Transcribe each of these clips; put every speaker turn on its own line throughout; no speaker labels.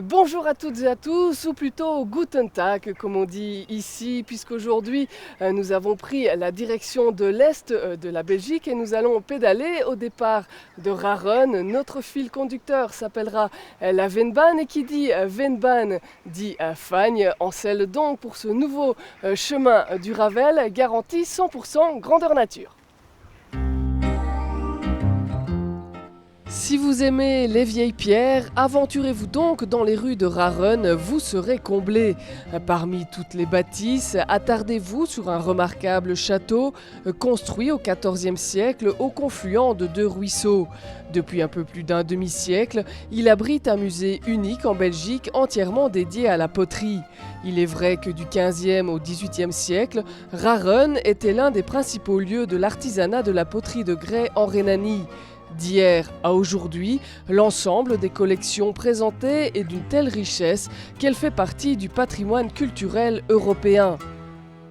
Bonjour à toutes et à tous, ou plutôt Guten Tag, comme on dit ici, puisqu'aujourd'hui nous avons pris la direction de l'Est de la Belgique et nous allons pédaler au départ de Raren. Notre fil conducteur s'appellera la Vennbahn et qui dit Vennbahn dit Fagne, en selle donc pour ce nouveau chemin du Ravel garanti 100% grandeur nature. Si vous aimez les vieilles pierres, aventurez-vous donc dans les rues de Raren, vous serez comblés. Parmi toutes les bâtisses, attardez-vous sur un remarquable château construit au XIVe siècle au confluent de deux ruisseaux. Depuis un peu plus d'un demi-siècle, il abrite un musée unique en Belgique entièrement dédié à la poterie. Il est vrai que du XVe au XVIIIe siècle, Raren était l'un des principaux lieux de l'artisanat de la poterie de grès en Rhénanie. D'hier à aujourd'hui, l'ensemble des collections présentées est d'une telle richesse qu'elle fait partie du patrimoine culturel européen.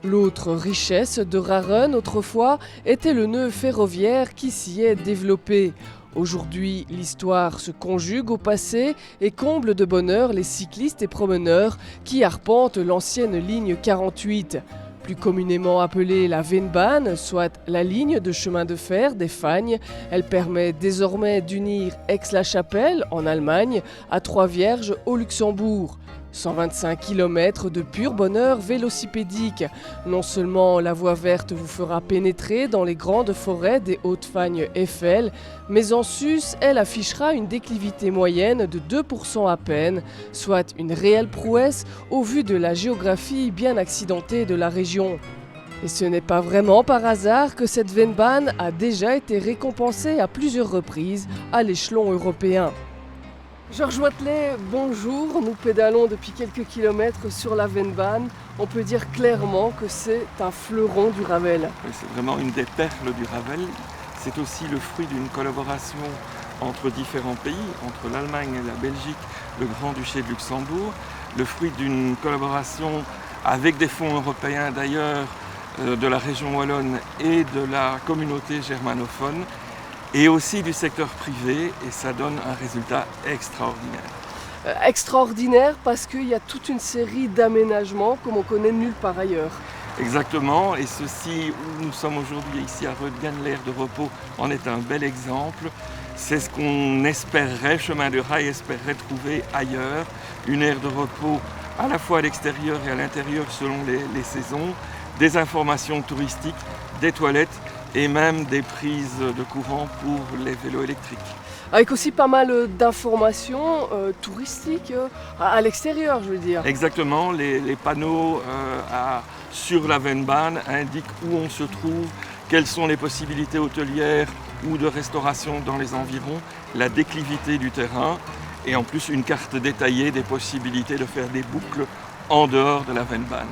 L'autre richesse de Raren autrefois était le nœud ferroviaire qui s'y est développé. Aujourd'hui, l'histoire se conjugue au passé et comble de bonheur les cyclistes et promeneurs qui arpentent l'ancienne ligne 48. Plus communément appelée la Vennbahn, soit la ligne de chemin de fer des Fagnes, elle permet désormais d'unir Aix-la-Chapelle, en Allemagne, à Trois-Vierges, au Luxembourg. 125 km de pur bonheur vélocipédique. Non seulement la voie verte vous fera pénétrer dans les grandes forêts des Hautes-Fagnes-Eiffel, mais en sus, elle affichera une déclivité moyenne de 2% à peine, soit une réelle prouesse au vu de la géographie bien accidentée de la région. Et ce n'est pas vraiment par hasard que cette Vennbahn a déjà été récompensée à plusieurs reprises à l'échelon européen. Georges Wathelet, bonjour. Nous pédalons depuis quelques kilomètres sur la Vennbahn. On peut dire clairement que c'est un fleuron du Ravel.
Oui, c'est vraiment une des perles du Ravel. C'est aussi le fruit d'une collaboration entre différents pays, entre l'Allemagne et la Belgique, le Grand-Duché de Luxembourg, le fruit d'une collaboration avec des fonds européens d'ailleurs, de la région wallonne et de la communauté germanophone, et aussi du secteur privé, et ça donne un résultat extraordinaire.
Extraordinaire parce qu'il y a toute une série d'aménagements comme on connaît nulle part ailleurs.
Exactement, et ceci, où nous sommes aujourd'hui ici à Reudgen, l'aire de repos en est un bel exemple. C'est ce qu'on espérerait, Chemin de Rail espérerait trouver ailleurs, une aire de repos à la fois à l'extérieur et à l'intérieur selon les saisons, des informations touristiques, des toilettes, et même des prises de courant pour les vélos électriques.
Avec aussi pas mal d'informations touristiques à l'extérieur, je veux dire.
Exactement, les panneaux sur la Vennbahn indiquent où on se trouve, quelles sont les possibilités hôtelières ou de restauration dans les environs, la déclivité du terrain et en plus une carte détaillée des possibilités de faire des boucles en dehors de la Vennbahn.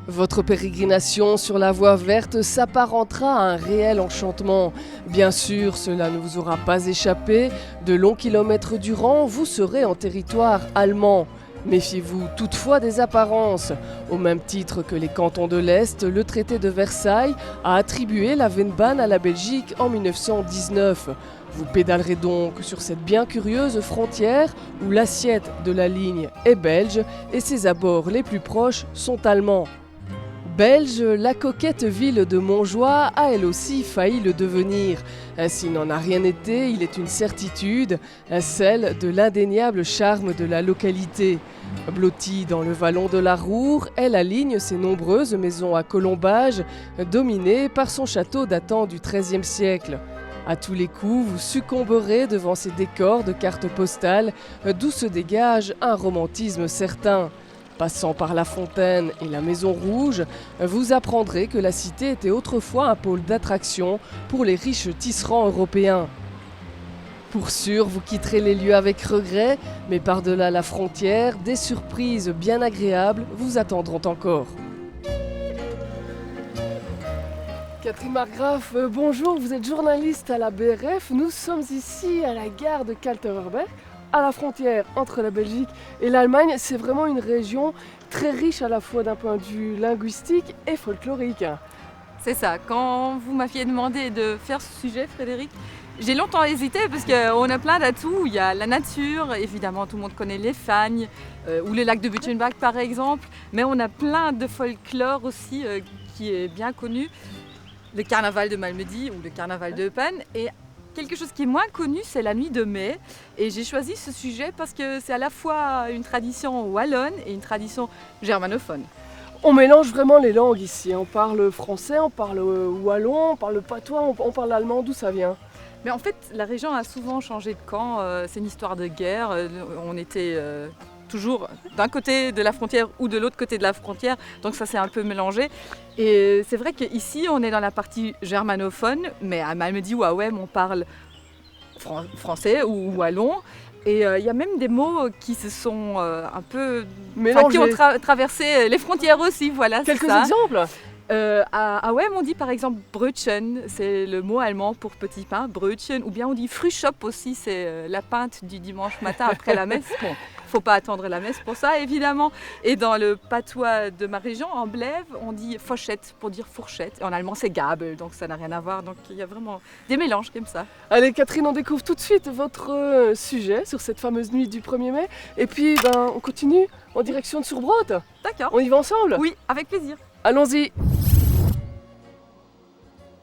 Votre pérégrination sur la voie verte s'apparentera à un réel enchantement. Bien sûr, cela ne vous aura pas échappé. De longs kilomètres durant, vous serez en territoire allemand. Méfiez-vous toutefois des apparences. Au même titre que les cantons de l'Est, le traité de Versailles a attribué la Vennbahn à la Belgique en 1919. Vous pédalerez donc sur cette bien curieuse frontière où l'assiette de la ligne est belge et ses abords les plus proches sont allemands. Belge, la coquette ville de Montjoie a elle aussi failli le devenir. S'il n'en a rien été, il est une certitude, celle de l'indéniable charme de la localité. Blottie dans le vallon de la Roure, elle aligne ses nombreuses maisons à colombages, dominées par son château datant du XIIIe siècle. À tous les coups, vous succomberez devant ces décors de cartes postales, d'où se dégage un romantisme certain. Passant par la fontaine et la Maison Rouge, vous apprendrez que la cité était autrefois un pôle d'attraction pour les riches tisserands européens. Pour sûr, vous quitterez les lieux avec regret, mais par-delà la frontière, des surprises bien agréables vous attendront encore. Catherine Margraff, bonjour, vous êtes journaliste à la BRF. Nous sommes ici à la gare de Kalterenberg, à la frontière entre la Belgique et l'Allemagne. C'est vraiment une région très riche à la fois d'un point de vue linguistique et folklorique.
C'est ça. Quand vous m'aviez demandé de faire ce sujet, Frédéric, j'ai longtemps hésité parce qu'on a plein d'atouts. Il y a la nature, évidemment tout le monde connaît les Fagnes ou le lac de Butchenbach par exemple, mais on a plein de folklore aussi qui est bien connu. Le carnaval de Malmedy ou le carnaval de Eupen. Et quelque chose qui est moins connu, c'est la nuit de mai. Et j'ai choisi ce sujet parce que c'est à la fois une tradition wallonne et une tradition germanophone.
On mélange vraiment les langues ici. On parle français, on parle wallon, on parle patois, on parle allemand. D'où ça vient ?
Mais en fait, la région a souvent changé de camp. C'est une histoire de guerre. On était toujours d'un côté de la frontière ou de l'autre côté de la frontière. Donc ça s'est un peu mélangé. Et c'est vrai qu'ici, on est dans la partie germanophone. Mais à Malmedy ou à Wem, on parle français ou wallon. Et il y a même des mots qui se sont un peu
Mélangés.
qui ont traversé les frontières aussi. Voilà,
Quelques
c'est ça.
exemples ?
À Wem, on dit par exemple Brötchen, c'est le mot allemand pour petit pain, Brötchen, ou bien on dit Frühshop aussi, c'est la pinte du dimanche matin après la messe. Bon, faut pas attendre la messe pour ça évidemment. Et dans le patois de ma région, en Blève, on dit Fourchette pour dire fourchette. Et en allemand, c'est Gabel, donc ça n'a rien à voir. Donc il y a vraiment des mélanges comme ça.
Allez Catherine, on découvre tout de suite votre sujet sur cette fameuse nuit du 1er mai. Et puis on continue en direction de Surbrot.
D'accord.
On y va ensemble ?
Oui, avec plaisir.
Allons-y.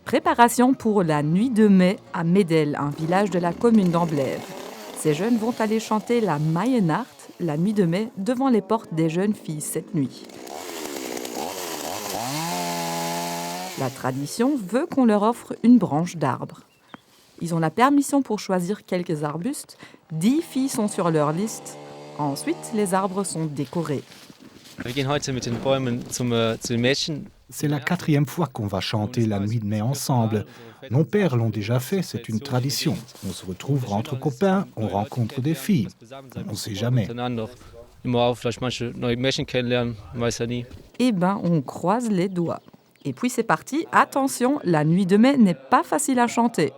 Préparation pour la nuit de mai à Medel, un village de la commune d'Amblève. Ces jeunes vont aller chanter la Mayennacht, la nuit de mai, devant les portes des jeunes filles cette nuit. La tradition veut qu'on leur offre une branche d'arbre. Ils ont la permission pour choisir quelques arbustes. 10 filles sont sur leur liste. Ensuite, les arbres sont décorés.
C'est la 4e fois qu'on va chanter la nuit de mai ensemble. Nos pères l'ont déjà fait, c'est une tradition. On se retrouve entre copains, on rencontre des filles. On ne sait jamais.
Eh ben, on croise les doigts. Et puis c'est parti, attention, la nuit de mai n'est pas facile à chanter.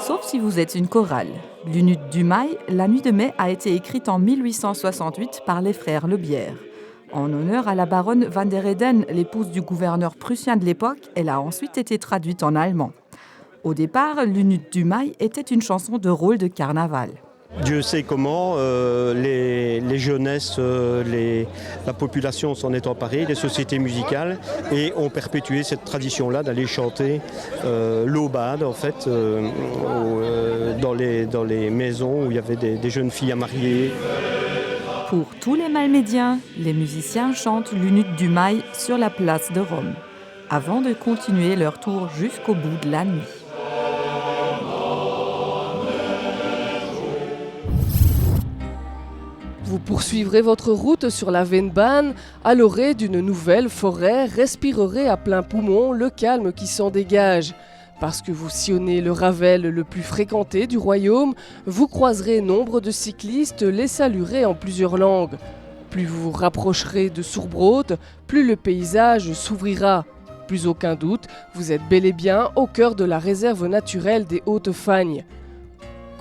Sauf si vous êtes une chorale. L'Unut du Mail, la nuit de mai a été écrite en 1868 par les frères Lebière. En honneur à la baronne van der Eden, l'épouse du gouverneur prussien de l'époque, elle a ensuite été traduite en allemand. Au départ, l'Unut du Mail était une chanson de rôle de carnaval.
Dieu sait comment, les jeunesses, la population s'en est emparée, les sociétés musicales, et ont perpétué cette tradition-là d'aller chanter l'aubade, en fait, dans les maisons où il y avait des jeunes filles à marier.
Pour tous les Malmédiens, les musiciens chantent l'Unut du Mail sur la place de Rome, avant de continuer leur tour jusqu'au bout de la nuit.
Vous poursuivrez votre route sur la Vennbahn, à l'orée d'une nouvelle forêt, respirerez à plein poumon le calme qui s'en dégage. Parce que vous sillonnez le Ravel le plus fréquenté du royaume, vous croiserez nombre de cyclistes, les saluerez en plusieurs langues. Plus vous vous rapprocherez de Surbrot, plus le paysage s'ouvrira. Plus aucun doute, vous êtes bel et bien au cœur de la réserve naturelle des Hautes-Fagnes.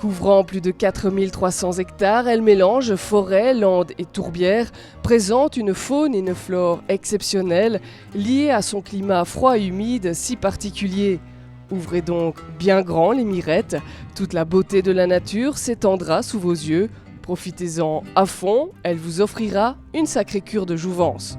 Couvrant plus de 4300 hectares, elle mélange forêts, landes et tourbières, présente une faune et une flore exceptionnelles, liées à son climat froid et humide si particulier. Ouvrez donc bien grand les mirettes, toute la beauté de la nature s'étendra sous vos yeux. Profitez-en à fond, elle vous offrira une sacrée cure de jouvence.